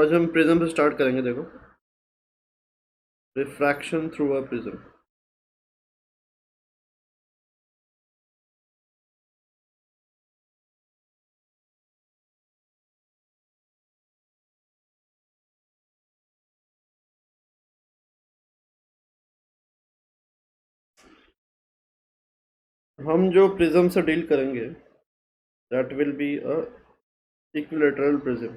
आज हम प्रिज्म से स्टार्ट करेंगे। देखो, रिफ्रैक्शन थ्रू अ प्रिज्म। हम जो प्रिज्म से डील करेंगे that will be a equilateral prism.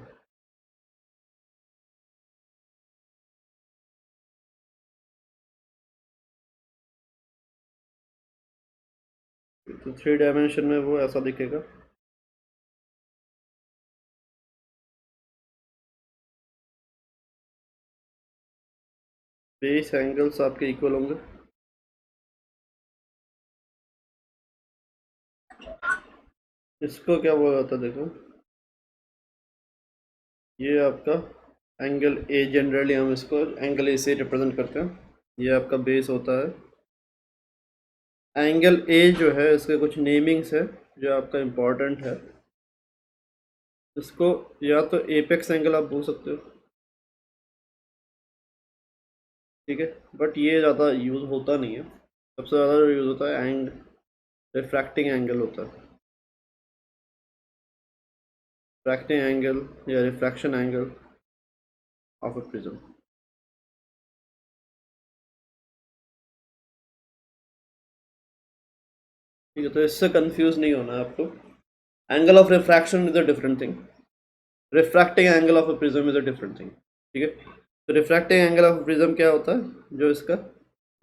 तो 3 डायमेंशन में वो ऐसा दिखेगा। बेस एंगल्स आपके इक्वल होंगे। इसको क्या बोला जाता है? देखो, ये आपका एंगल ए, जनरली हम इसको एंगल ए से रिप्रेजेंट करते हैं। ये आपका बेस होता है। एंगल ए जो है, इसके कुछ नेमिंग्स है जो आपका इम्पोर्टेंट है। इसको या तो एपेक्स एंगल आप बोल सकते हो, ठीक है, बट ये ज़्यादा यूज़ होता नहीं है। सबसे ज़्यादा जो यूज़ होता है एंग रिफ्रैक्टिंग एंगल होता है। रिफ्रैक्टिंग एंगल या refraction angle of a prism. ठीक है, तो इससे कंफ्यूज नहीं होना है आपको। Angle of refraction is a different thing, refracting angle of a prism is a different thing. ठीक है, तो रिफ्रैक्टिंग एंगल ऑफ प्रिज्म क्या होता है? जो इसका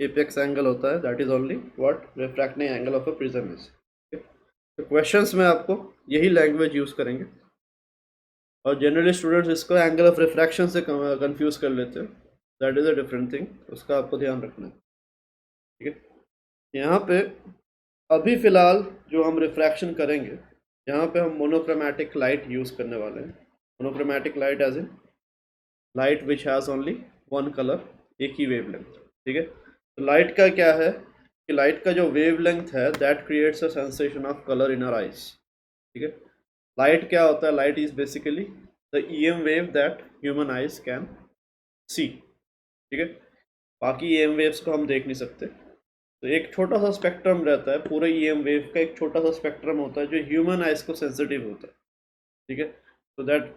एपेक्स एंगल होता है, that is only what refracting angle of a prism is. तो क्वेश्चंस में आपको यही लैंग्वेज यूज़ करेंगे, और जनरली स्टूडेंट्स इसको एंगल ऑफ रिफ्रैक्शन से कंफ्यूज कर लेते हैं। That is a different thing, उसका आपको ध्यान रखना है। ठीक है, यहाँ पे अभी फ़िलहाल जो हम रिफ्रैक्शन करेंगे, यहाँ पे हम मोनोक्रोमैटिक लाइट यूज़ करने वाले हैं। Monochromatic light as in light which has only one colour, एक ही वेवलेंथ। ठीक है, तो लाइट का क्या है कि लाइट का जो वेवलेंथ है that creates a sensation of colour in our eyes. ठीक है, लाइट क्या होता है? Light is basically the EM wave that human eyes can see. ठीक है, बाकी ईएम वेव्स को हम देख नहीं सकते। तो एक छोटा सा स्पेक्ट्रम रहता है, पूरे ईएम वेव का एक छोटा सा स्पेक्ट्रम होता है जो ह्यूमन आइज को सेंसिटिव होता है। ठीक है, तो that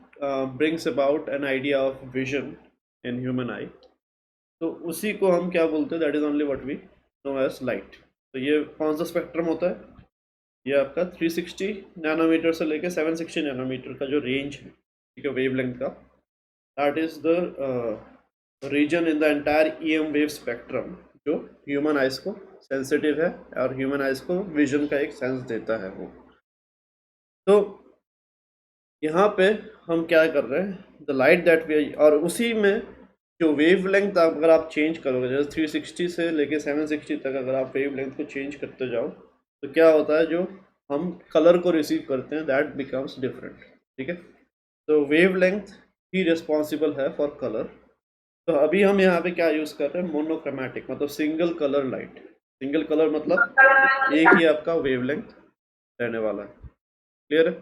brings about an idea of vision in human eye. तो उसी को हम क्या बोलते हैं? That is only what we know as light. तो ये कौन सा स्पेक्ट्रम होता है? ये आपका 360 नैनोमीटर से लेकर 760 नैनोमीटर का जो रेंज है, ठीक है, वेवलेंथ का, that is the reason in the entire EM wave spectrum जो ह्यूमन आइज को सेंसिटिव है और ह्यूमन आइज को विजन का एक सेंस देता है वो। तो यहाँ पे हम क्या कर रहे हैं? द लाइट दैट वी, और उसी में जो वेव लेंथ अगर आप चेंज करोगे, जैसे 360 से लेके 760 तक अगर आप वेव लेंथ को चेंज करते जाओ, तो क्या होता है? जो हम कलर को रिसीव करते हैं दैट बिकम्स डिफरेंट। ठीक है, तो वेव लेंथ ही रिस्पॉन्सिबल है फॉर कलर। तो अभी हम यहाँ पे क्या यूज़ कर रहे हैं? मोनोक्रोमैटिक, मतलब single colour light. Single colour मतलब एक ही आपका वेवलेंथ रहने वाला है। क्लियर है?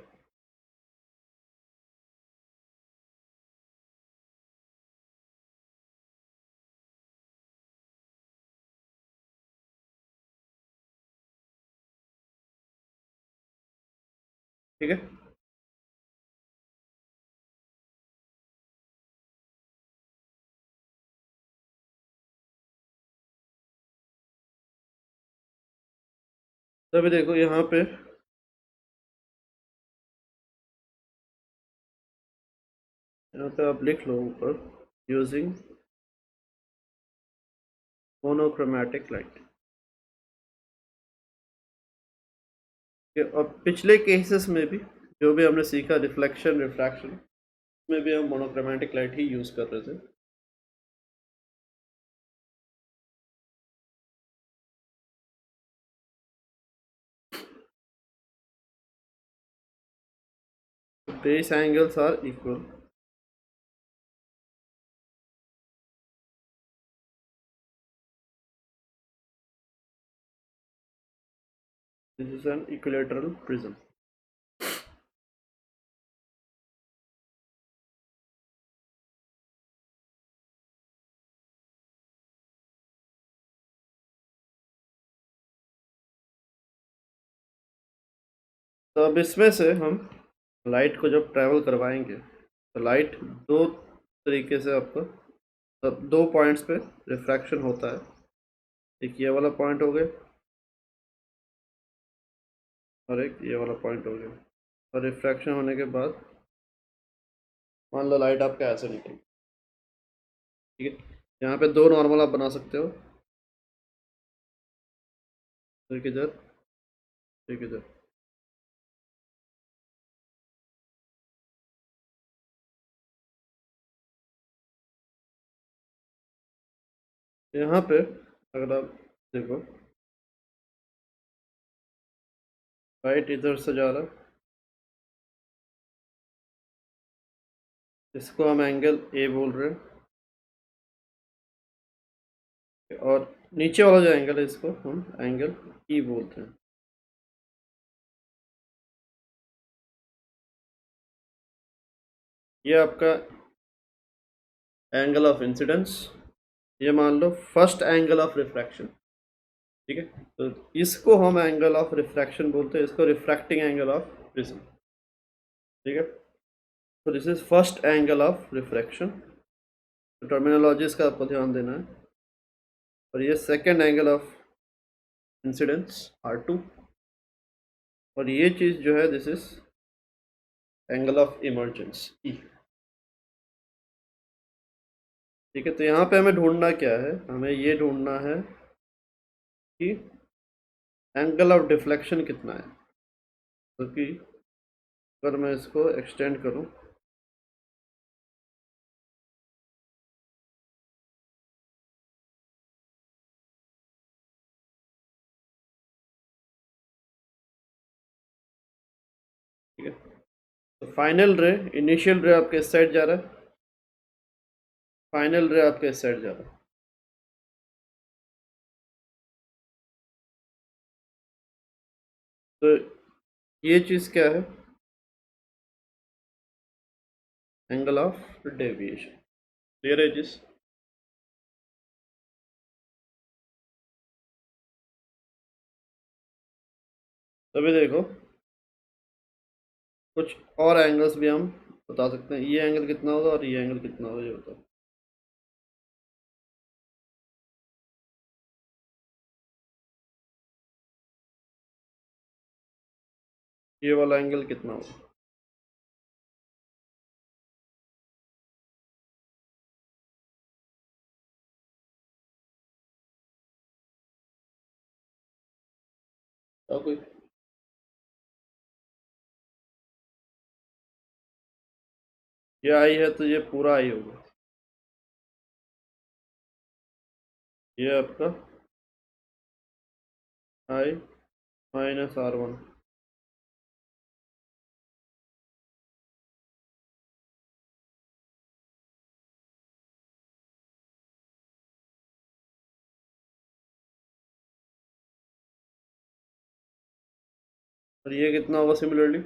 ठीक है, तो अभी देखो यहाँ पे आप लिख लो ऊपर, यूजिंग मोनोक्रोमैटिक लाइट। और पिछले केसेस में भी जो भी हमने सीखा, रिफ्लेक्शन, रिफ्रैक्शन, में भी हम मोनोक्रोमैटिक लाइट ही यूज़ कर रहे थे। Base angles are equal. This is an equilateral prism. तो अब इसमें से हम लाइट को जब ट्रैवल करवाएंगे तो लाइट दो तरीके से आपको, तब दो पॉइंट्स पे रिफ्रैक्शन होता है। एक ये वाला पॉइंट हो गया और एक ये वाला पॉइंट हो गया। और रिफ्रैक्शन होने के बाद मान लो लाइट आपका ऐसे निकली, ठीक है। यहाँ पे दो नॉर्मल आप बना सकते हो, एक इधर एक इधर। यहाँ पे अगर आप देखो लाइट इधर से जा रहा है, इसको हम एंगल ए बोल रहे हैं। और नीचे वाला जो एंगल है इसको हम एंगल ई बोलते हैं। ये आपका एंगल ऑफ इंसिडेंस, ये मान लो फर्स्ट एंगल ऑफ रिफ्रैक्शन, ठीक है। तो इसको हम एंगल ऑफ रिफ्रैक्शन बोलते हैं, इसको रिफ्रैक्टिंग एंगल ऑफ प्रिज्म, ठीक है। तो this is first angle of refraction, तो टर्मिनोलॉजीज का आपको ध्यान देना है। और ये second angle of incidence R2, और ये चीज़ जो है this is angle of emergence E, ठीक है। तो यहाँ पे हमें ढूंढना क्या है, हमें ये ढूंढना है कि एंगल ऑफ डिफ्लेक्शन कितना है। क्योंकि अगर मैं इसको एक्सटेंड करूँ, ठीक है। तो फाइनल रे, इनिशियल रे आपके इस साइड जा रहा है, फाइनल रे आपके इस साइड जा रहा है। तो ये चीज़ क्या है, एंगल ऑफ डेविएशन। क्लियर है जिस, तभी देखो कुछ और एंगल्स भी हम बता सकते हैं, ये एंगल कितना होगा और ये एंगल कितना होगा, ये बताओ। ये वाला एंगल कितना होगा, बताओ कोई। ये आई है तो ये पूरा आई होगा, ये आपका आई माइनस R1। और ये कितना होगा similarly,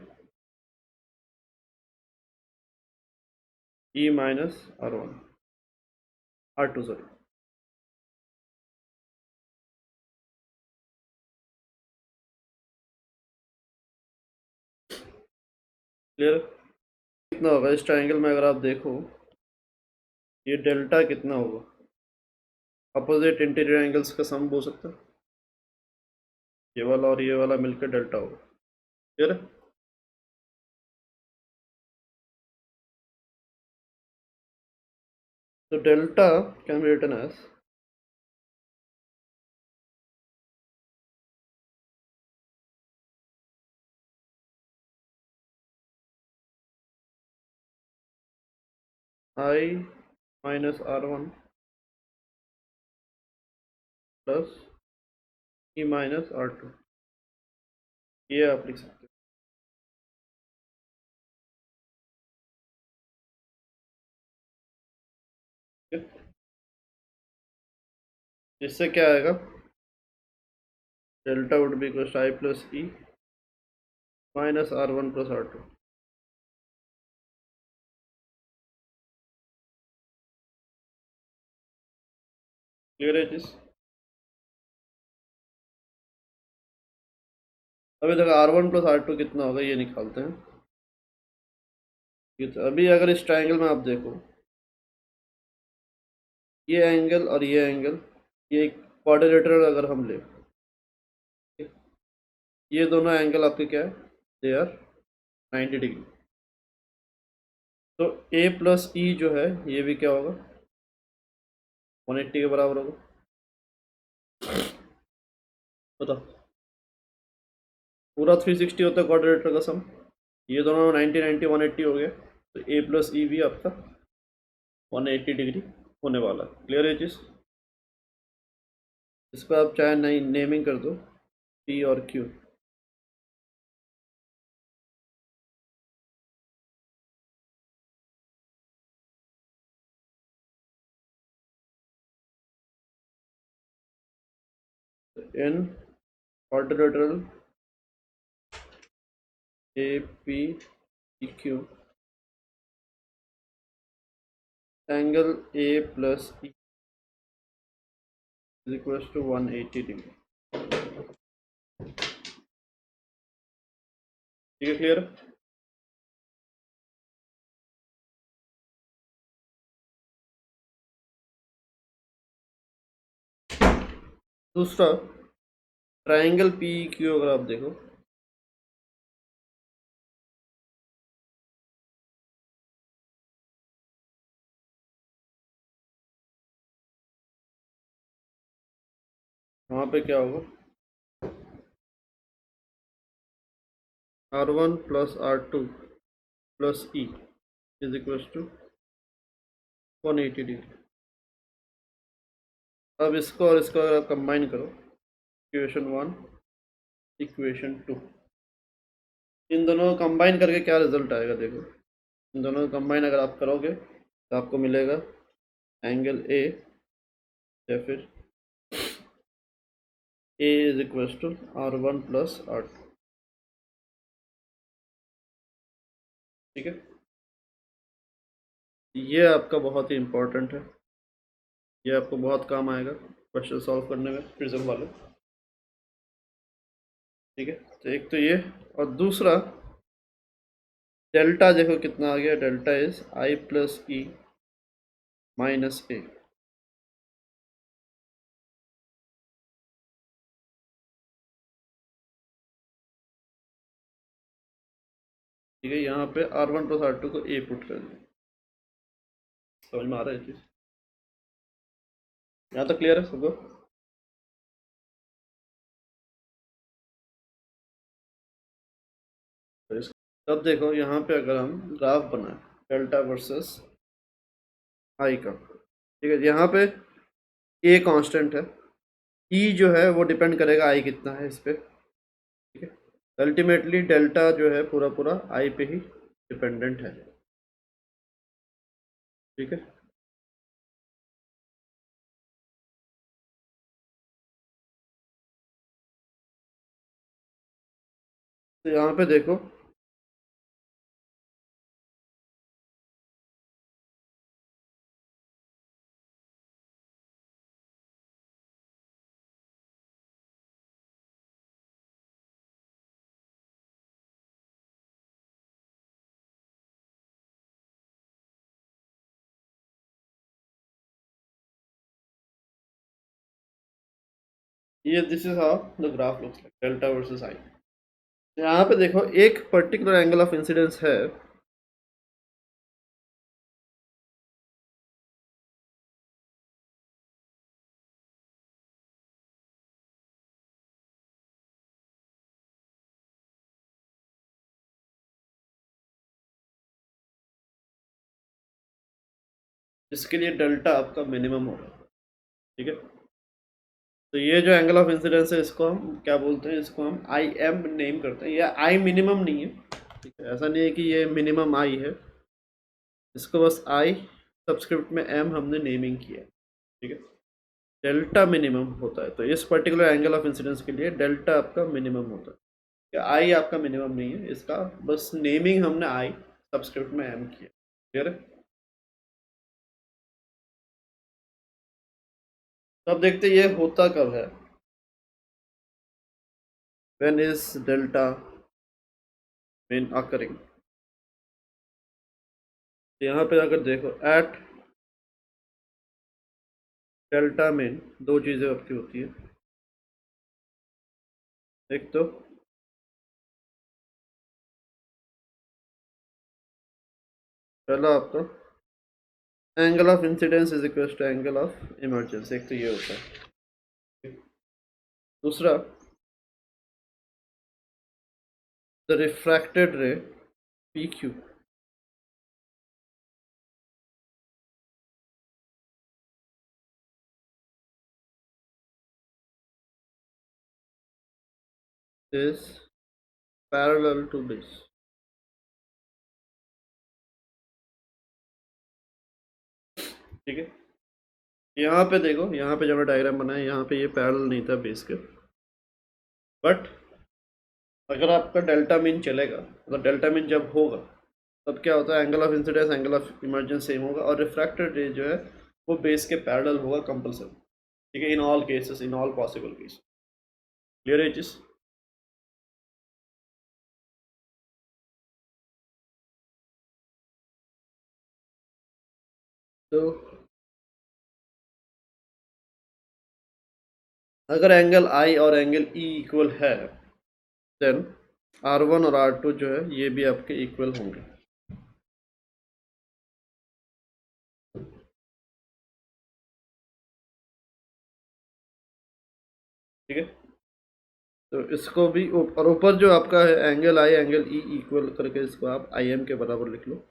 E minus R1, R2 sorry. Clear, कितना होगा इस ट्राइंगल में अगर आप देखो, ये डेल्टा कितना होगा, अपोजिट इंटीरियर एंगल्स का सम हो सकता है, ये वाला और ये वाला मिलकर डेल्टा होगा। क्लियर है। तो delta can be written as I minus R1 plus E minus R2, ये आप लिख सकते हो। इससे क्या आएगा, delta would be equal I plus E minus R1 plus R2। Clear है चीज। अभी देखो R1 प्लस R2 कितना होगा ये निकालते हैं। तो अभी अगर इस ट्राइंगल में आप देखो, ये एंगल और ये एंगल, ये क्वाड्रिलेटरल अगर हम ले, ये दोनों एंगल आपके क्या है, दे आर 90 डिग्री। तो A प्लस ई जो है ये भी क्या होगा, 180 के बराबर होगा। बताओ, पूरा 360 होता है क्वाड्रिलेटरल का सम, ये दोनों 90 90 180 हो गया, तो A प्लस ई भी आपका 180 डिग्री होने वाला है। क्लियर है चीज़? इसको आप चाहे नहीं नेमिंग कर दो P और Q। In quadrilateral A P Q, angle A plus E is equal to 180 degree. ठीक है, क्लियर? दूसरा, ट्राइंगल पी क्यू अगर आप देखो, वहाँ पे क्या होगा, R1 plus R2 plus E is equal to 180 degree. अब इसको और इसको अगर आप कंबाइन करो, इक्वेशन 1 इक्वेशन 2, इन दोनों को कंबाइन करके क्या रिजल्ट आएगा देखो। इन दोनों को कंबाइन अगर आप करोगे तो आपको मिलेगा एंगल ए, या फिर A is equal to R1 plus R2। ठीक है, ये आपका बहुत ही इम्पोर्टेंट है, ये आपको बहुत काम आएगा क्वेश्चन सॉल्व करने में प्रिज्म वाले। ठीक है, तो एक तो ये, और दूसरा डेल्टा देखो कितना आ गया, delta is I plus E minus A. ठीक है, यहाँ पे R1 प्लस R2 को ए पुट कर दिया। समझ में आ रहा है चीज़? यहाँ तक क्लियर है सबको? तो अब देखो यहाँ पे अगर हम ग्राफ बनाए डेल्टा वर्सेस आई का, ठीक है, यहाँ पे ए कांस्टेंट है, ई जो है वो डिपेंड करेगा आई कितना है इस पे। ठीक है, अल्टीमेटली डेल्टा जो है पूरा पूरा आई पे ही डिपेंडेंट है। ठीक है, तो यहाँ पे देखो, ये this is how the graph looks like, delta versus I. यहाँ पे देखो एक पर्टिकुलर एंगल ऑफ इंसिडेंस है, जिसके लिए डेल्टा आपका मिनिमम होगा। ठीक है, तो ये जो एंगल ऑफ इंसिडेंस है इसको हम क्या बोलते हैं, इसको हम आई एम नेम करते हैं। ये आई मिनिमम नहीं है, ठीक है, ऐसा नहीं है कि ये मिनिमम आई है, इसको बस आई सब्सक्रिप्ट में एम हमने नेमिंग किया है। ठीक है, डेल्टा मिनिमम होता है, तो इस पर्टिकुलर एंगल ऑफ इंसिडेंस के लिए डेल्टा आपका मिनिमम होता है। आई आपका मिनिमम नहीं है, इसका बस नेमिंग हमने आई सब्सक्रिप्ट में एम किया। क्लियर है? तो अब देखते ये होता कब है, when is delta mean occurring. यहाँ पे अगर देखो एट डेल्टा मीन दो चीज़ें आपकी होती है, एक तो पहला आपका angle of incidence is equal to angle of emergency, एक तो ये होता है। दूसरा the refracted ray P Q is parallel to this. ठीक है, यहाँ पे देखो, यहाँ पे जब मैं डायग्राम बनाया यहाँ पे ये पैरेलल नहीं था बेस के, बट अगर आपका डेल्टा मीन चलेगा, मतलब डेल्टा मीन जब होगा तब क्या होता है, angle of incidence angle of emergence same होगा और रिफ्रैक्टेड रे जो है वो बेस के पैरेलल होगा कंपल्सरी। ठीक है, in all cases, in all possible case. Clear है चीज? तो अगर एंगल आई और एंगल ई इक्वल है देन R1 और R2 जो है ये भी आपके इक्वल होंगे। ठीक है, तो इसको भी और ऊपर जो आपका है एंगल आई एंगल ई इक्वल करके इसको आप आई एम के बराबर लिख लो,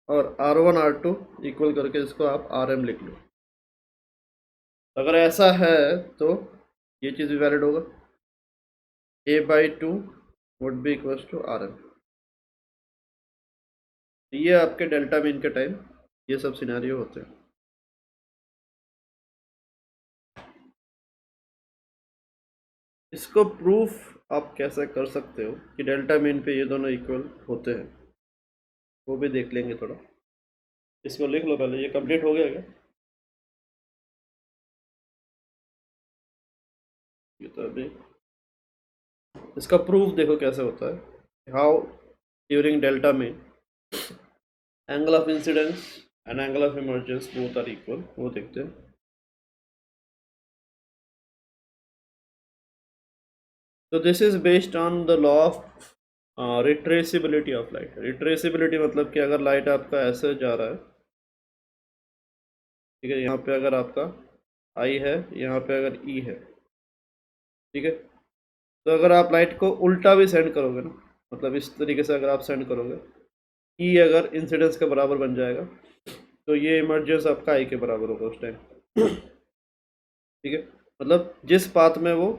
और R1 R2 इक्वल करके इसको आप आर एम लिख लो। अगर ऐसा है तो ये चीज़ भी वैलिड होगा, a/2 would be equal to R M. ये आपके डेल्टा मीन के टाइम ये सब सिनेरियो होते हैं। इसको प्रूफ आप कैसे कर सकते हो कि डेल्टा मीन पे ये दोनों इक्वल होते हैं, वो भी देख लेंगे थोड़ा। इसको लिख लो पहले, ये कंप्लीट हो गया क्या? ये तो अभी इसका प्रूफ देखो कैसे होता है, how during delta mean angle of incidence and angle of emergence both are equal, वो देखते हैं। तो this is based on the law of retracibility of light. Retracibility मतलब कि अगर लाइट आपका ऐसे जा रहा है, ठीक है, यहाँ पे अगर आपका आई है, यहाँ पे अगर ई है, ठीक है, तो अगर आप लाइट को उल्टा भी सेंड करोगे ना, मतलब इस तरीके से अगर आप सेंड करोगे, ई अगर इंसिडेंस के बराबर बन जाएगा तो ये इमरजेंस आपका आई के बराबर होगा उस टाइम। ठीक है, मतलब जिस पाथ में वो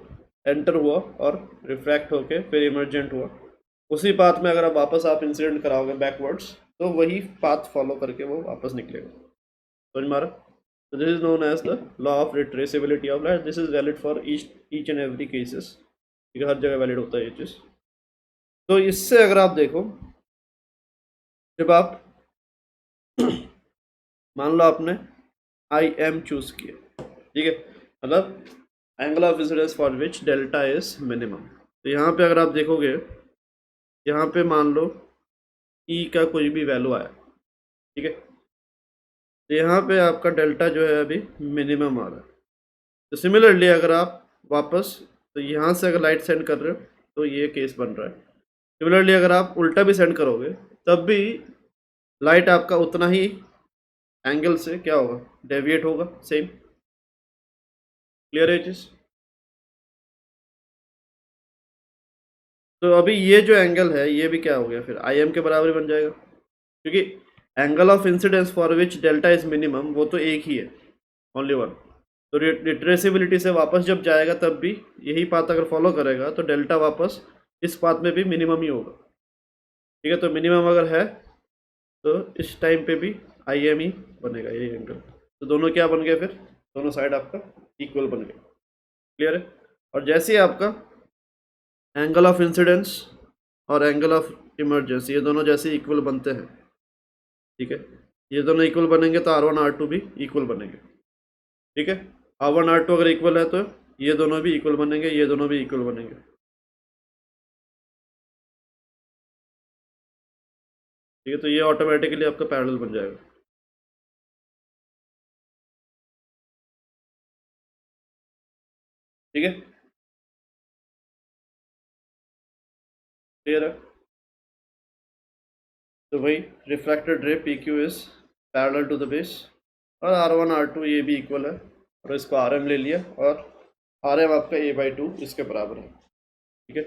एंटर हुआ और रिफ्रैक्ट होके फिर इमरजेंट हुआ, उसी पाथ में अगर आप वापस आप इंसिडेंट कराओगे बैकवर्ड्स तो वही पाथ फॉलो करके वो वापस निकलेगा। समझ मारा? तो this is known as the law of retracibility of light. This is valid for each and every cases. ठीक है, हर जगह वैलिड होता है ये चीज़। तो इससे अगर आप देखो, जब आप मान लो आपने आई एम चूज किया, ठीक है, मतलब angle of incidence for which delta is minimum. तो यहाँ पे अगर आप देखोगे, यहाँ पे मान लो ई का कोई भी वैल्यू आया, ठीक है, तो यहाँ पे आपका डेल्टा जो है अभी मिनिमम आ रहा है। तो सिमिलरली अगर आप वापस, तो यहाँ से अगर लाइट सेंड कर रहे हो तो ये केस बन रहा है। सिमिलरली अगर आप उल्टा भी सेंड करोगे तब भी लाइट आपका उतना ही एंगल से क्या होगा, डेविएट होगा सेम। क्लियर है चीज? तो अभी ये जो एंगल है ये भी क्या हो गया, फिर आई एम के बराबर बन जाएगा, क्योंकि angle of incidence for which delta is minimum वो तो एक ही है, ओनली वन। तो रिट्रेसिबिलिटी से वापस जब जाएगा तब भी यही पाथ अगर फॉलो करेगा तो डेल्टा वापस इस पाथ में भी मिनिमम ही होगा। ठीक है, तो मिनिमम अगर है तो इस टाइम पे भी आई एम ही बनेगा ये एंगल। तो दोनों क्या बन गए, फिर दोनों साइड आपका इक्वल बन गए। क्लियर है? और जैसे ही आपका एंगल ऑफ इंसिडेंस और एंगल ऑफ इमरजेंसी ये दोनों जैसे इक्वल बनते हैं, ठीक है, ये दोनों इक्वल बनेंगे तो R1 R2 भी इक्वल बनेंगे। ठीक है, R1 R2 अगर इक्वल है तो ये दोनों भी इक्वल बनेंगे, ये दोनों भी इक्वल बनेंगे। ठीक है, तो ये ऑटोमेटिकली आपका पैरेलल बन जाएगा। ठीक है, क्लियर है। तो वही refracted ray P Q is parallel to the base, और R1 R2 ये भी इक्वल है, और इसको RM ले लिया, और RM आपका a/2 इसके बराबर है। ठीक है,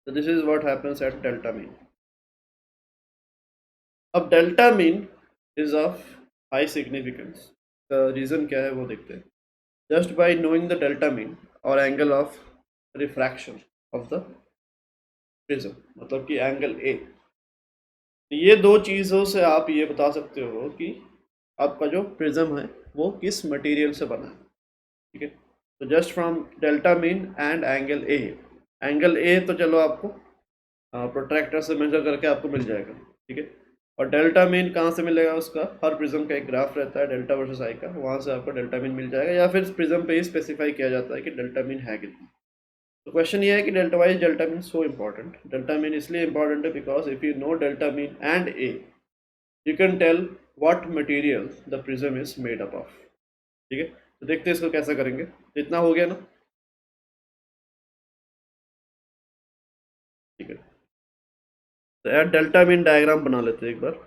तो this is what happens at delta mean. अब delta mean is of high significance, का रीज़न क्या है वो देखते हैं। Just by knowing the delta mean और angle of refraction of the prism, मतलब कि एंगल ए, ये दो चीज़ों से आप ये बता सकते हो कि आपका जो प्रिज्म है वो किस मटेरियल से बना है। ठीक है, तो just from delta mean and angle A, angle A तो चलो आपको प्रोट्रैक्टर से मेजर करके आपको मिल जाएगा। ठीक है, और डेल्टा मीन कहाँ से मिलेगा, उसका हर प्रिज्म का एक ग्राफ रहता है डेल्टा वर्सेस आई का, वहाँ से आपको डेल्टा मीन मिल जाएगा, या फिर प्रिज्म पे ही स्पेसिफाई किया जाता है कि डेल्टा मीन है कितना। तो क्वेश्चन ये है कि delta wise delta mean so important. Delta mean इसलिए इम्पॉर्टेंट है because if you know delta mean and A, you can tell what material the prism is made up of. ठीक है, तो देखते हैं इसको कैसे करेंगे। तो इतना हो गया ना। ठीक है, तो यार डेल्टा मीन डायग्राम बना लेते हैं एक बार।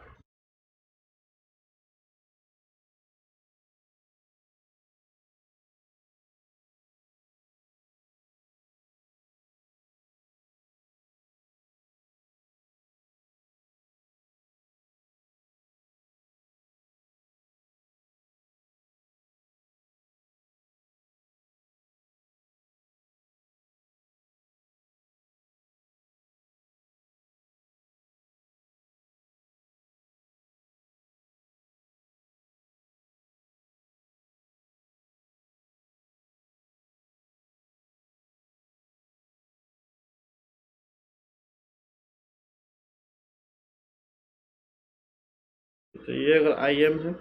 तो ये अगर आई एम है,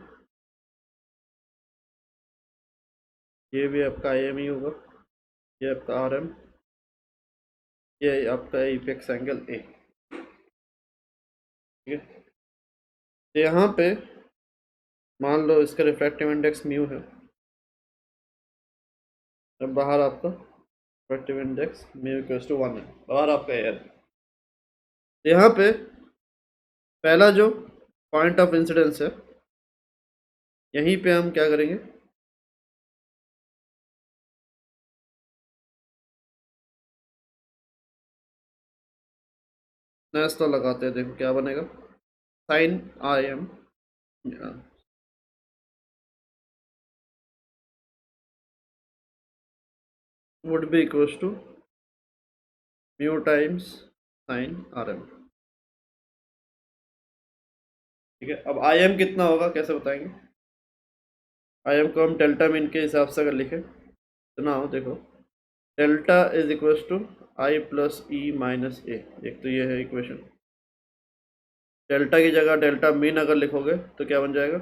ये भी आपका आई एम ही होगा, ये आपका आर एम, ये आपका इपेक्स एंगल ए। ठीक है, तो यहाँ पे मान लो इसका रिफ्रैक्टिव इंडेक्स म्यू है, अब बाहर आपका refractive index mu equals to 1 है, बाहर आपका एयर। तो यहाँ पे पहला जो पॉइंट ऑफ इंसिडेंस है, यहीं पे हम क्या करेंगे, नेस तो लगाते हैं, देखो क्या बनेगा, sine I M would be equals to mu times sine R M. ठीक है, अब आई एम कितना होगा कैसे बताएंगे। आई एम को हम डेल्टा मीन के हिसाब से अगर लिखें तो ना हो, देखो delta is equals to I plus E minus A, एक तो ये है इक्वेशन। डेल्टा की जगह डेल्टा मीन अगर लिखोगे तो क्या बन जाएगा,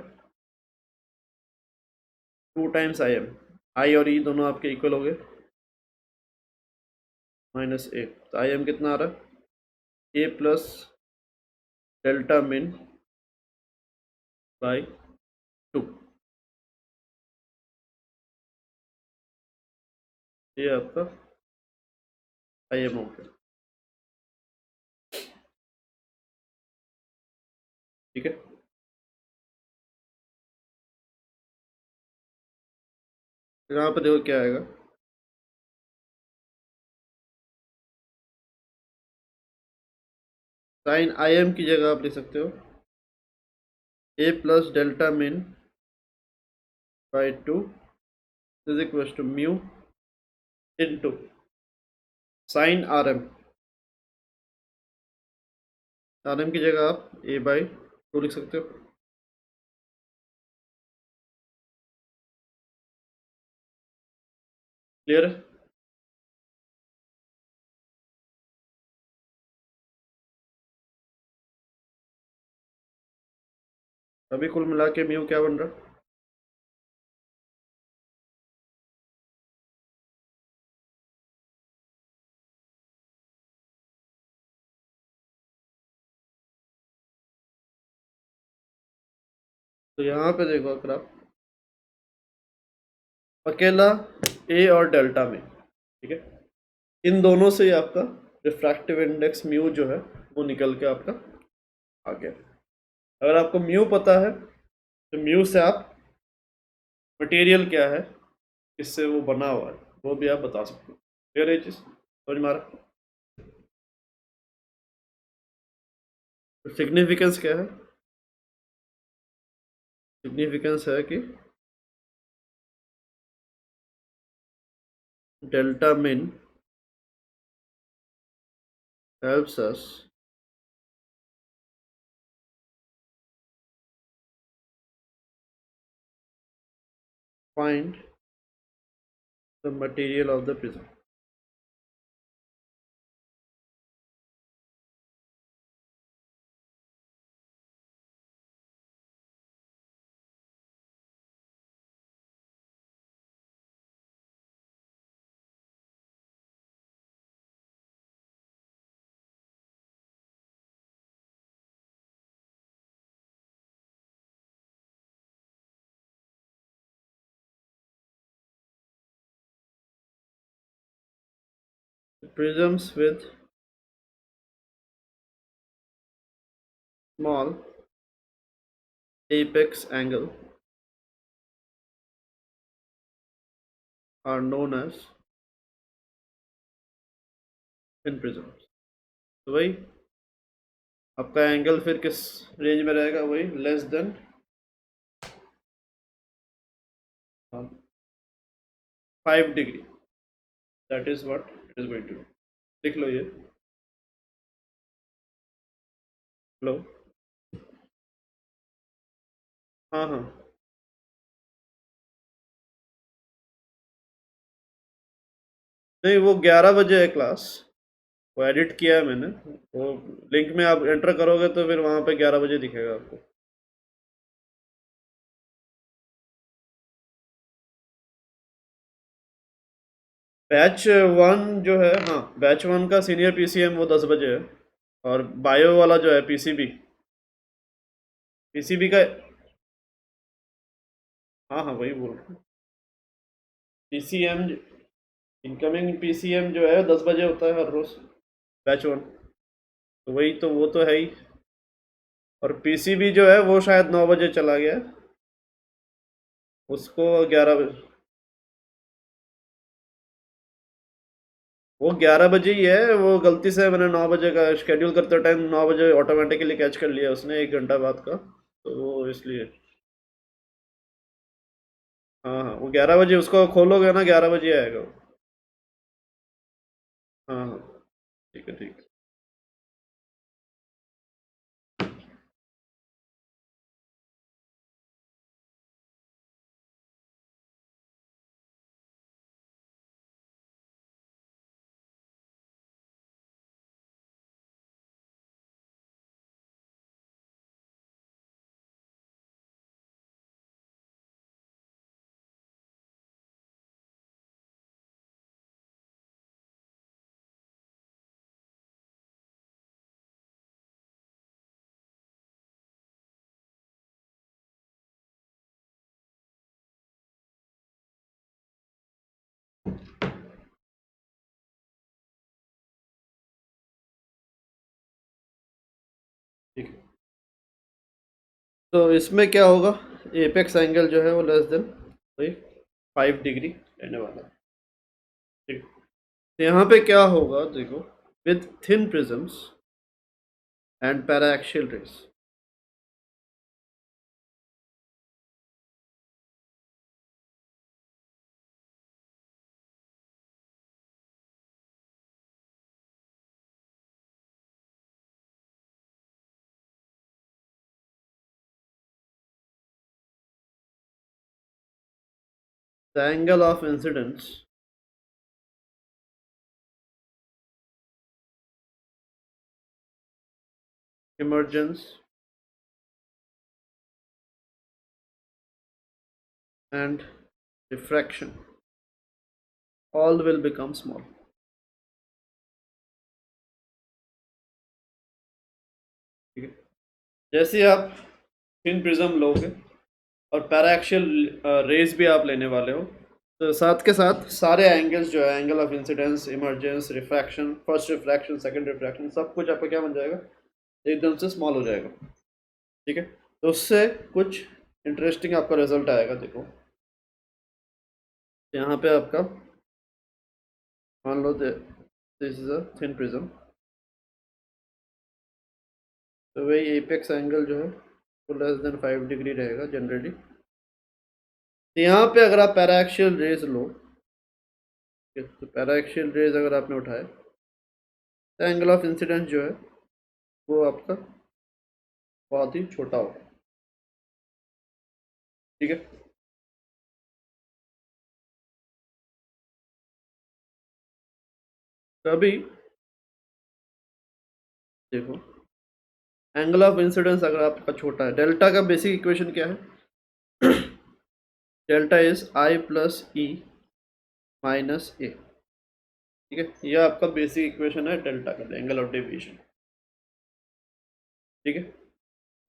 2 टाइम्स आई एम, आई और ई दोनों आपके इक्वल हो गए, माइनस ए, तो आई एम कितना आ रहा है, ए प्लस डेल्टा मीन बाई 2। ये आपका आई एम हो गया। ठीक है, यहाँ पे देखो क्या आएगा, साइन आई एम की जगह आप लिख सकते हो A plus delta mean by 2 is equal to mu into sine R M. R M की जगह आप a/2 लिख सकते हो। क्लियर है। अभी कुल मिला के म्यू क्या बन रहा है, तो यहाँ पे देखो अगर आप अकेला ए और डेल्टा में, ठीक है, इन दोनों से ही आपका रिफ्रैक्टिव इंडेक्स म्यू जो है वो निकल के आपका आ गया। अगर आपको म्यू पता है तो म्यू से आप मटेरियल क्या है, किससे वो बना हुआ है, वो भी आप बता सकते हो। क्लियर है ये चीज़, समझ में आ रहा? सिग्निफिकेंस क्या है? सिग्निफिकेंस है कि डेल्टा मिन helps us find the material of the prism. Prisms with small apex angle are known as thin prisms. तो वही आपका एंगल फिर किस रेंज में रहेगा? वही लेस देन 5 डिग्री, that is what it is going to. लिख लो ये। हेलो। हाँ हाँ, नहीं वो 11 बजे है क्लास, वो एडिट किया है मैंने। वो लिंक में आप एंटर करोगे तो फिर वहाँ पे 11 बजे दिखेगा आपको। बैच 1 जो है, हाँ बैच 1 का सीनियर पीसीएम वो 10 बजे है। और बायो वाला जो है पीसीबी, पीसीबी का, हाँ हाँ वही बोल रहा हूँ। पीसीएम, इनकमिंग पीसीएम जो है 10 बजे होता है हर रोज, बैच 1। तो वही तो, वो तो है ही। और पीसीबी जो है वो शायद 9 बजे चला गया है, उसको 11 बजे, वो 11 बजे ही है। वो गलती से मैंने 9 बजे का शेड्यूल करते टाइम 9 बजे ऑटोमेटिकली कैच कर लिया उसने, 1 घंटा बाद का, तो वो इसलिए। हाँ हाँ, वो 11 बजे उसको खोलोगे ना, 11 बजे आएगा वो। हाँ हाँ, ठीक है ठीक है। ठीक है, तो इसमें क्या होगा? एपेक्स एंगल जो है वो लेस देन वही 5 डिग्री रहने वाला है। ठीक है, तो यहाँ पे क्या होगा देखो, with thin prisms and paraxial rays, the angle of incidence emergence and diffraction all will become small। ठीक है, जैसे आप थिन प्रिज्म लोगे और पैराएक्शियल रेज भी आप लेने वाले हो। तो साथ के साथ सारे एंगल्स जो है, angle of incidence, emergence, refraction, first refraction, second refraction, सब कुछ आपका क्या बन जाएगा, एकदम से स्मॉल हो जाएगा। ठीक है, तो उससे कुछ इंटरेस्टिंग आपका रिजल्ट आएगा। देखो यहाँ पे आपका मान लो this is a thin prism, तो वही एपेक्स एंगल जो है वो लेस देन 5 डिग्री रहेगा जनरली। तो यहाँ पे अगर आप पैराएक्शियल रेज लो, तो पैराएक्शियल रेज अगर आपने उठाए तो एंगल ऑफ इंसिडेंस जो है वो आपका बहुत ही छोटा होगा। ठीक है, तो अभी देखो एंगल ऑफ इंसिडेंस अगर आपका छोटा है, डेल्टा का बेसिक इक्वेशन क्या है? Delta is I plus E minus A. ठीक है, यह आपका बेसिक इक्वेशन है डेल्टा का, एंगल ऑफ डेविएशन। ठीक है,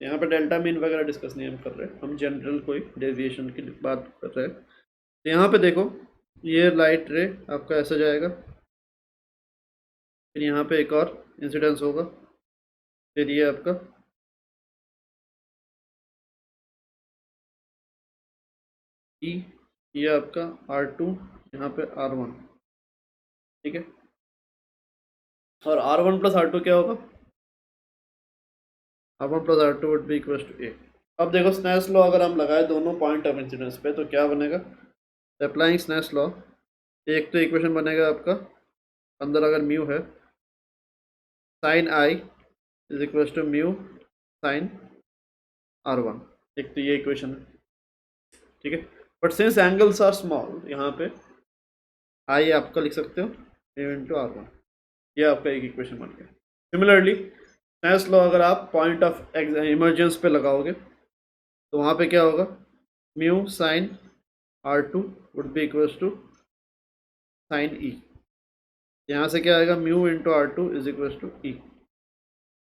यहाँ पे डेल्टा मीन वगैरह डिस्कस नहीं हम कर रहे, हम जनरल कोई डेविएशन की बात कर रहे हैं। तो यहाँ पे देखो ये लाइट रे आपका ऐसा जाएगा, फिर यहाँ पे एक और इंसिडेंस होगा, फिर ये आपका ई, ये आपका R2, यहाँ पे R1। ठीक है, और R1 प्लस R2 क्या होगा? R1 plus R2 would be equal to A. अब देखो स्नेल्स लॉ अगर हम लगाए दोनों पॉइंट ऑफ इंसिडेंस पे तो क्या बनेगा? अप्लाइंग स्नेल्स लॉ, एक तो इक्वेशन बनेगा आपका, अंदर अगर म्यू है, sine I is equal to mu sine R1, एक तो ये इक्वेशन है। ठीक है, but since angles are small, यहाँ पे आई आपका लिख सकते हो म्यू इंटू R1, ये आपका एक इक्वेशन बन गया। सिमिलरली स्नेल्स लॉ अगर आप पॉइंट ऑफ इमर्जेंस पे लगाओगे तो वहाँ पे क्या होगा? Mu sine R2 would be equal to sine E, यहाँ से क्या आएगा? Mu into R2 is equal to E.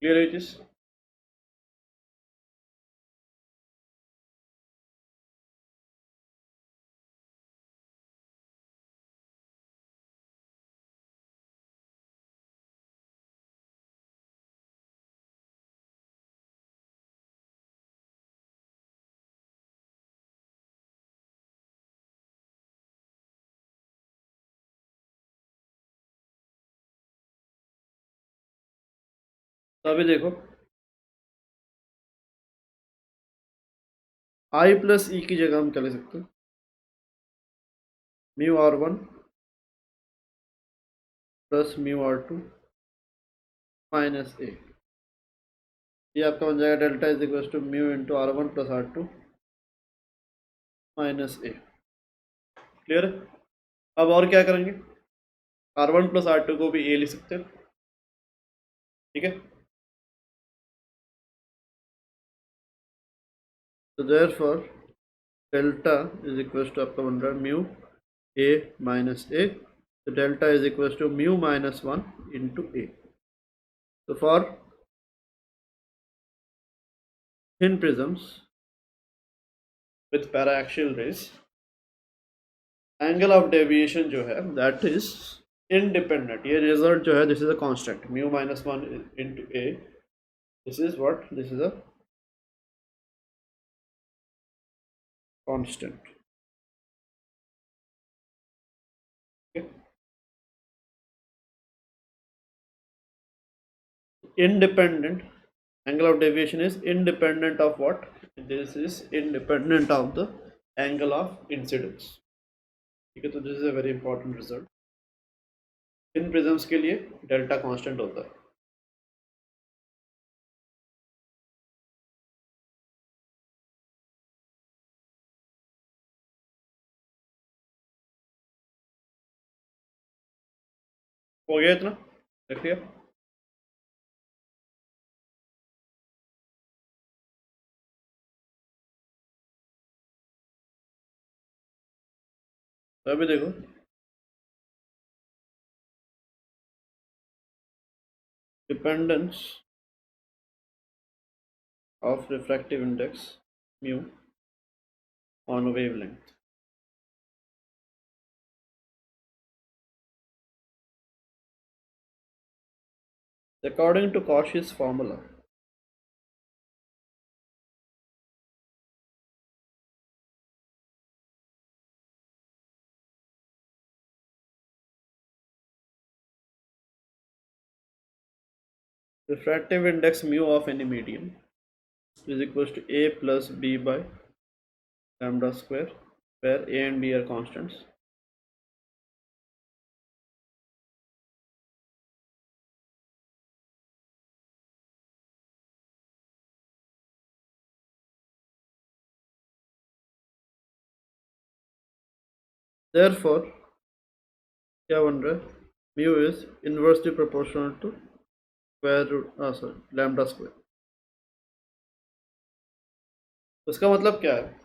Clear है चीज? तो अभी देखो आई प्लस ई की जगह हम क्या ले सकते हैं? Mu R1 plus mu R2 minus A, ये आपका बन जाएगा delta is equal to mu into R1 plus R2 minus A. Clear है? अब और क्या करेंगे? R1 प्लस R2 को भी ए लिख सकते हैं। ठीक है, तो therefore delta is equal to आपका बन रहा है म्यू ए माइनस ए, तो delta is equal to mu minus 1 into A. तो for thin prisms with paraxial rays, angle of deviation जो है दैट इज इंडिपेंडेंट, ये रिजल्ट जो है this is a constant mu minus 1 into A, this is what, this is a constant. Independent, angle of deviation is independent of what? This is independent of the angle of incidence. ठीक है, तो this is a very important result. In prisms के लिए delta constant होता है। हो गया इतना? देख लिया? तो अभी देखो dependence of refractive index mu on a wavelength. According to Cauchy's formula, refractive index mu of any medium is equals to A plus B by lambda square, where A and B are constants. Therefore, क्या बन रहा है? Mu is inversely proportional to square root lambda square. उसका मतलब क्या है?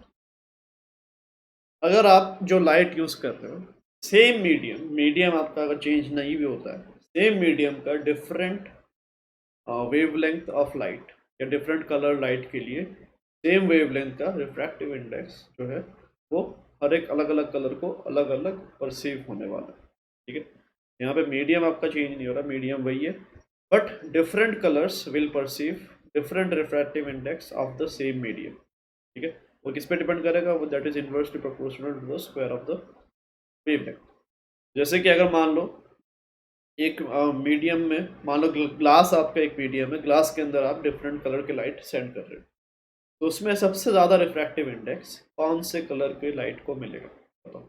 अगर आप जो लाइट यूज कर रहे हो, सेम मीडियम आपका अगर चेंज नहीं भी होता है, सेम मीडियम का डिफरेंट वेवलेंथ ऑफ लाइट या डिफरेंट कलर लाइट के लिए सेम वेवलेंथ का रिफ्रैक्टिव इंडेक्स जो है वो हर एक अलग अलग कलर को अलग अलग परसीव होने वाला है। ठीक है, यहाँ पे मीडियम आपका चेंज नहीं हो रहा, मीडियम वही है, but different colours will perceive different refractive index of the same medium. ठीक है, वो किस पे डिपेंड करेगा? वो that is inversely proportional to the square of the wavelength. जैसे कि अगर मान लो एक मीडियम में, मान लो ग्लास आपका एक मीडियम है, ग्लास के अंदर आप डिफरेंट कलर के लाइट सेंड कर रहे हो, तो उसमें सबसे ज़्यादा रिफ्रैक्टिव इंडेक्स कौन से कलर के लाइट को मिलेगा? बताओ।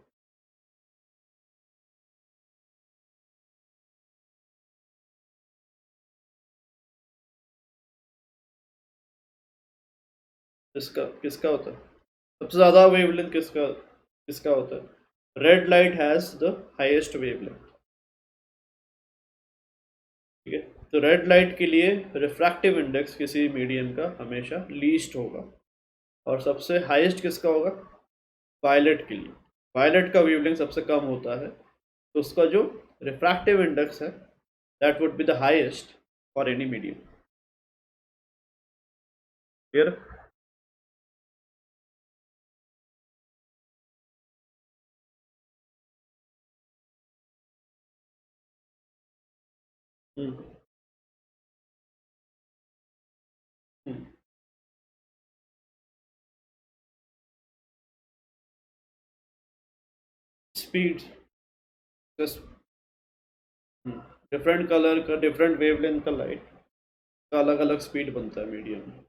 किसका किसका होता है सबसे ज़्यादा वेवलेंथ? किसका किसका होता है? Red light has the highest wavelength. ठीक है, तो रेड लाइट के लिए रिफ्रैक्टिव इंडेक्स किसी मीडियम का हमेशा लीस्ट होगा, और सबसे हाईएस्ट किसका होगा? वायलेट के लिए। वायलेट का वेवलेंथ सबसे कम होता है, तो उसका जो रिफ्रैक्टिव इंडेक्स है that would be the highest for any medium. Clear? Speed, different colour का डिफरेंट वेवलेंथ का लाइट का अलग अलग स्पीड बनता है मीडियम में।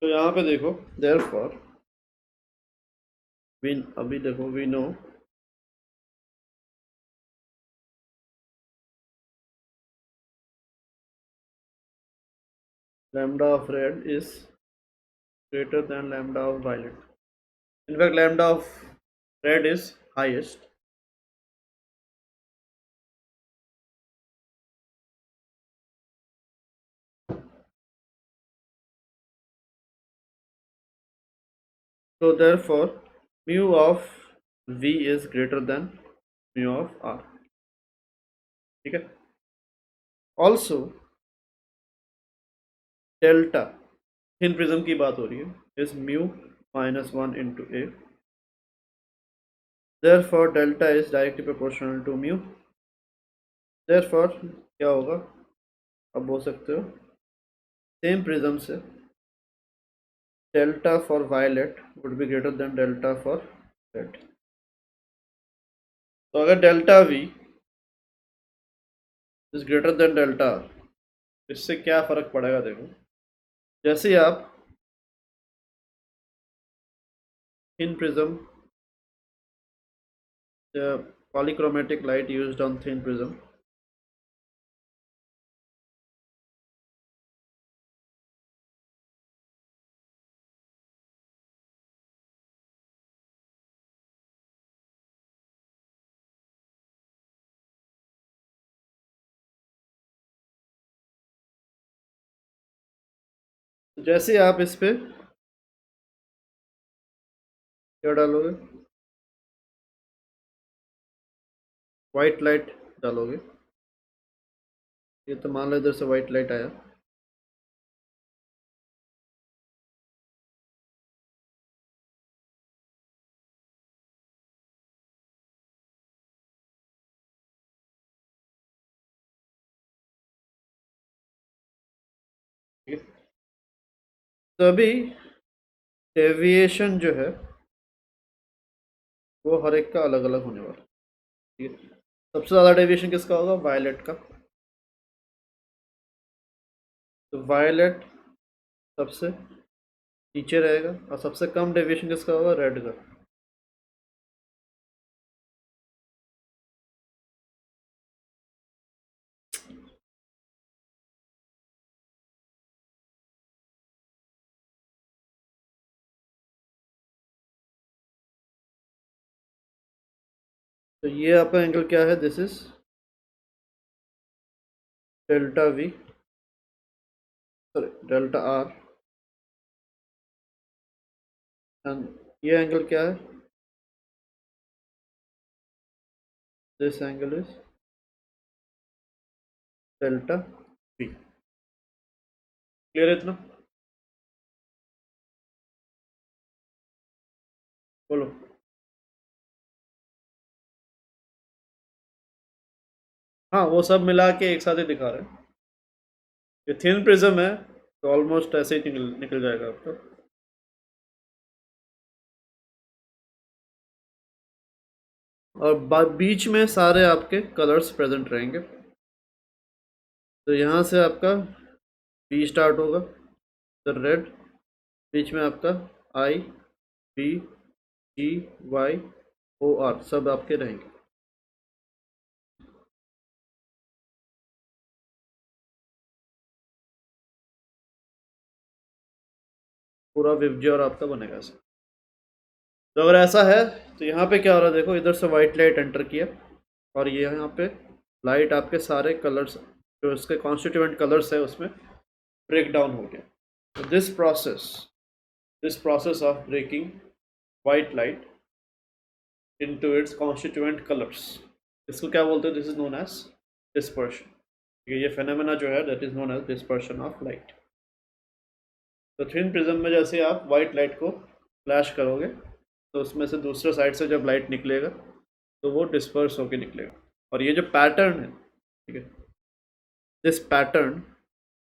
तो यहाँ पे देखो, देयरफॉर वी, अभी देखो, we know lambda of red is greater than lambda of violet. In fact, lambda of red is highest. So therefore, mu of v is greater than mu of r. ठीक है, also delta, thin prism की बात हो रही है, is mu minus one into A, therefore delta is directly proportional to mu, therefore क्या होगा? अब बोल सकते हो सेम प्रिज्म से delta for violet would be greater than delta for red. तो अगर delta V is greater than delta R, इससे क्या फर्क पड़ेगा? देखो, जैसे ही आप thin prism, the polychromatic light used on thin prism, जैसे आप इस पे क्या डालोगे? वाइट लाइट डालोगे। ये तो मान लो इधर से वाइट लाइट आया। ठीक है, तो अभी डेविएशन जो है वो हर एक का अलग अलग होने वाला है। ठीक है, सबसे ज़्यादा डेविएशन किसका होगा? वायलेट का। तो वायलेट सबसे नीचे रहेगा, और सबसे कम डेविएशन किसका होगा? रेड का। तो ये आपका एंगल क्या है? This is delta we, sorry delta R. And ये एंगल क्या है? This angle is delta we. Clear है इतना? बोलो। हाँ, वो सब मिला के एक साथ ही दिखा रहे हैं। ये थिन प्रिज्म है तो ऑलमोस्ट ऐसे ही निकल निकल जाएगा आपका। और बीच में सारे आपके कलर्स प्रेजेंट रहेंगे। तो यहाँ से आपका बी स्टार्ट होगा, द रेड। बीच में आपका I, B, G, Y, O, R सब आपके रहेंगे। पूरा विबज्योर आपका बनेगा ऐसा। तो अगर ऐसा है तो यहाँ पे क्या हो रहा है? देखो, इधर से वाइट लाइट एंटर किया, और ये यहाँ पे लाइट आपके सारे कलर्स जो इसके कॉन्स्टिट्यूएंट कलर्स है उसमें ब्रेक डाउन हो गया। तो this process of breaking white light into its constituent colours, इसको क्या बोलते हैं? This is known as dispersion. ये फेनोमेना जो है that is known as dispersion of light. तो थिन प्रिज्म में जैसे आप वाइट लाइट को फ्लैश करोगे तो उसमें से दूसरे साइड से जब लाइट निकलेगा तो वो डिस्पर्स होके निकलेगा। और ये जो पैटर्न है, ठीक है, दिस पैटर्न,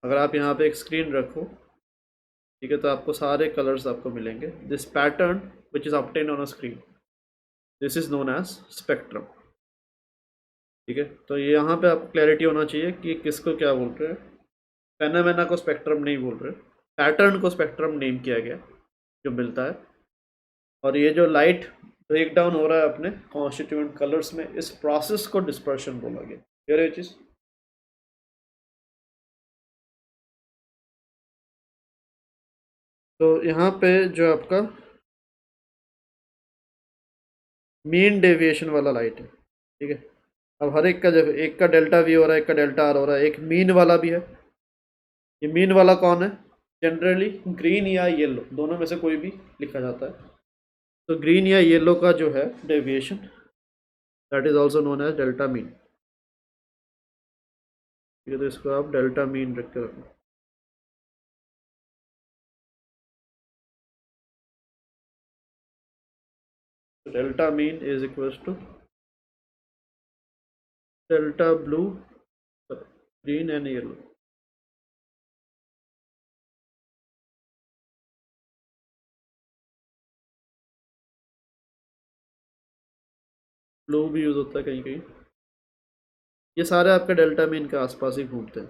अगर आप यहाँ पे एक स्क्रीन रखो, ठीक है, तो आपको सारे कलर्स आपको मिलेंगे। This pattern which is obtained on a screen, this is known as spectrum. ठीक है, तो ये यहाँ पे आपको क्लैरिटी होना चाहिए कि किसको क्या बोल रहे हैं। फेनोमेना को स्पेक्ट्रम नहीं बोल रहे, पैटर्न को स्पेक्ट्रम नेम किया गया जो मिलता है। और ये जो लाइट ब्रेक डाउन हो रहा है अपने कॉन्स्टिट्यूएंट कलर्स में, इस प्रोसेस को डिस्पर्शन बोला गया। क्लियर है ये चीज़? तो यहाँ पे जो आपका मीन डेविएशन वाला लाइट है, ठीक है, अब हर एक का जब एक का डेल्टा वी हो रहा है, एक का डेल्टा आर हो रहा है, एक मीन वाला भी है। ये मीन वाला कौन है? जनरली ग्रीन या येलो, दोनों में से कोई भी लिखा जाता है। तो ग्रीन या येलो का जो है deviation, that is also known as delta mean. ठीक है, तो इसको आप डेल्टा मीन रख के रखो। Delta mean is equals to delta blue, green and yellow. Blue भी यूज़ होता है कहीं कहीं। ये सारे आपके डेल्टा मीन के आसपास ही घूमते हैं।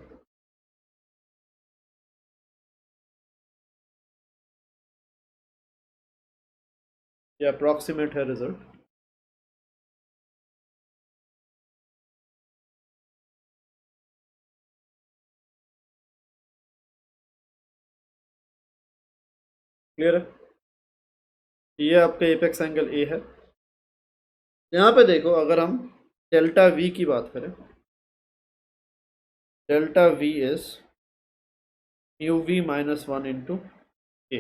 ये अप्रॉक्सीमेट है रिजल्ट। क्लियर है? ये आपका एपेक्स एंगल ए है। यहाँ पे देखो, अगर हम डेल्टा वी की बात करें, delta V is mu V minus one into A.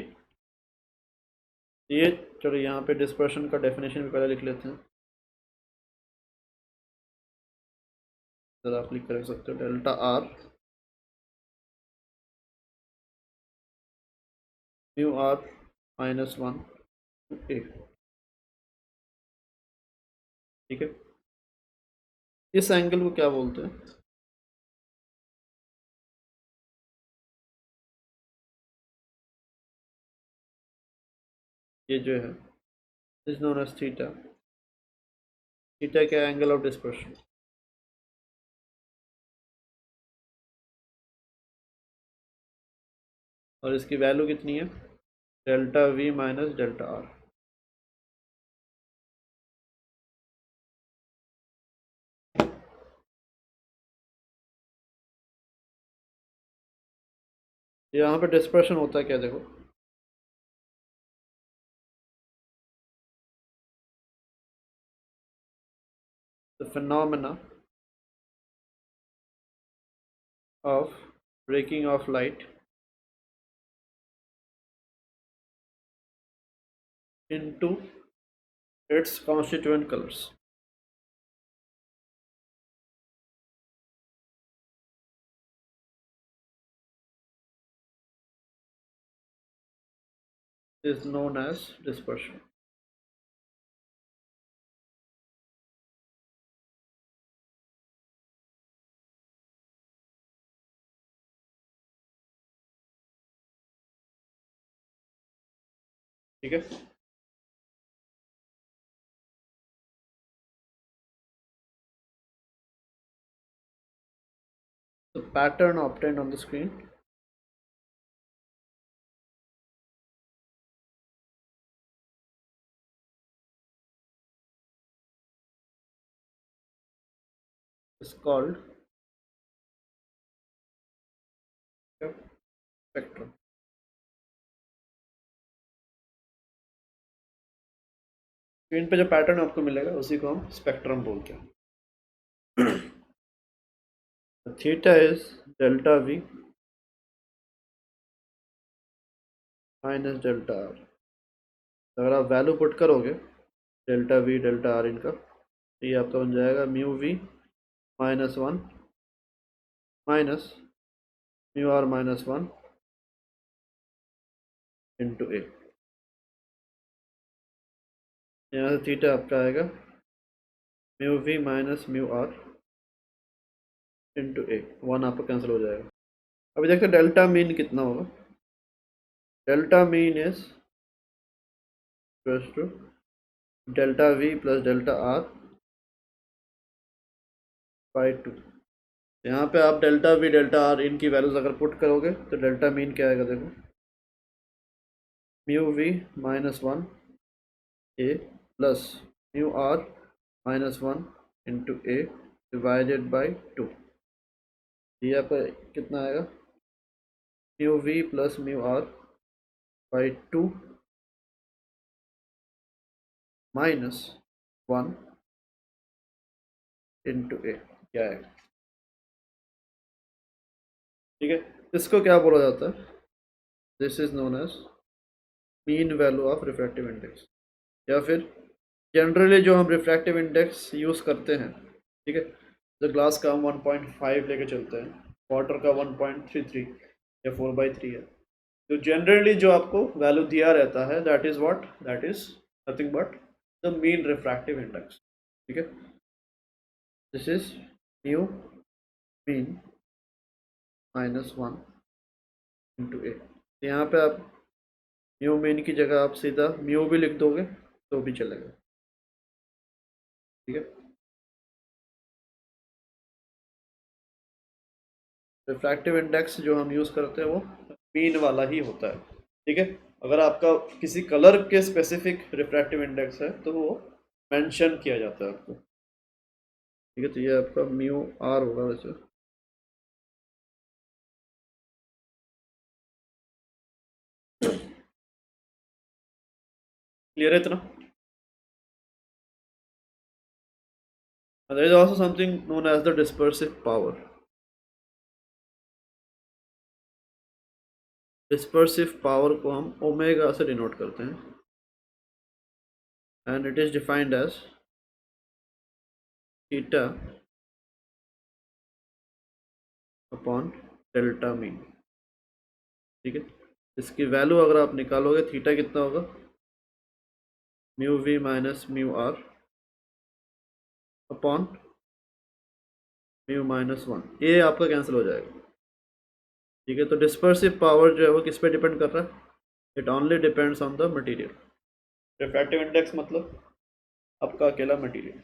ये चलो यहाँ पे डिस्पर्शन का डेफिनेशन भी पहले लिख लेते हैं, जरा आप लिख कर सकते हो डेल्टा आर म्यू आर -1 ए। ठीक है, इस एंगल को क्या बोलते हैं? ये जो है is known as theta. Theta क्या, एंगल ऑफ डिस्पर्शन। और इसकी वैल्यू कितनी है? Delta V minus delta R. यहाँ पे डिस्पर्शन होता है क्या, देखो the phenomena of breaking of light into its constituent colors is known as dispersion. ठीक है, the pattern obtained on the screen is called spectrum. Screen पे जो पैटर्न आपको मिलेगा उसी को हम स्पेक्ट्रम बोलते हैं। Theta is delta V minus delta R. अगर आप वैल्यू पुट करोगे डेल्टा वी डेल्टा आर इनका, तो ये आपका बन जाएगा mu V -1 minus mu R -1 into A. यहाँ से थीटा आपका आएगा mu V minus mu R into A. 1 आपका कैंसिल हो जाएगा। अभी देखते हैं डेल्टा मीन कितना होगा। Delta mean is to delta V plus delta R by 2। यहाँ पे आप डेल्टा वी डेल्टा आर इनकी वैल्यूज अगर पुट करोगे तो डेल्टा मीन क्या आएगा, देखो mu V -1 A plus mu R -1 into A divided by 2। ये आपका कितना आएगा, mu V plus mu R by 2 -1 into A क्या आएगा। ठीक है, इसको क्या बोला जाता है? This is known as mean value of refractive index, या फिर जनरली जो हम रिफ्रैक्टिव इंडेक्स यूज़ करते हैं। ठीक है, तो ग्लास का हम 1.5 लेके चलते हैं, वाटर का 1.33 या 4/3 है। तो जनरली जो आपको वैल्यू दिया रहता है that is what, that is nothing but the mean refractive index. ठीक है, this is mu mean -1 into A. यहाँ पे आप म्यू मीन की जगह आप सीधा म्यू भी लिख दोगे तो भी चलेगा। ठीक है, रिफ्रैक्टिव इंडेक्स जो हम यूज़ करते हैं वो मीन वाला ही होता है। ठीक है, अगर आपका किसी कलर के स्पेसिफिक रिफ्रैक्टिव इंडेक्स है तो वो मेंशन किया जाता है आपको। ठीक है, तो ये आपका म्यू आर होगा वैसे। क्लियर है इतना? There is also something known as the dispersive power. Dispersive power को हम ओमेगा से डिनोट करते हैं। and it is defined as theta upon delta mean. ठीक है, इसकी वैल्यू अगर आप निकालोगे थीटा कितना होगा, mu V minus mu R upon mu minus one, ये आपका कैंसिल हो जाएगा। ठीक है, तो डिस्पर्सिव पावर जो है वो किस पे डिपेंड कर रहा है, it only depends on the material. Refractive index मतलब आपका अकेला मटेरियल।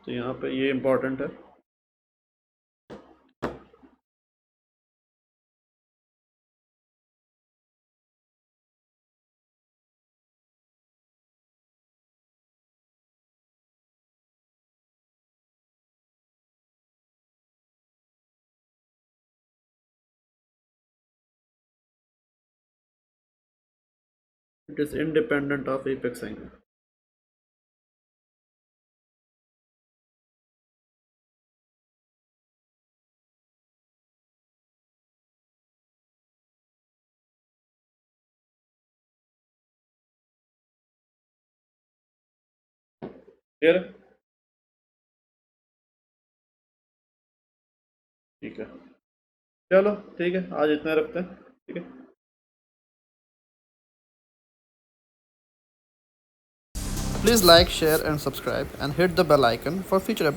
तो यहाँ पे ये इंपॉर्टेंट है। It is independent of apex angle. Clear है? ठीक है, चलो ठीक है, आज इतना रखते हैं। ठीक है, please like, share and subscribe and hit the bell icon for future updates.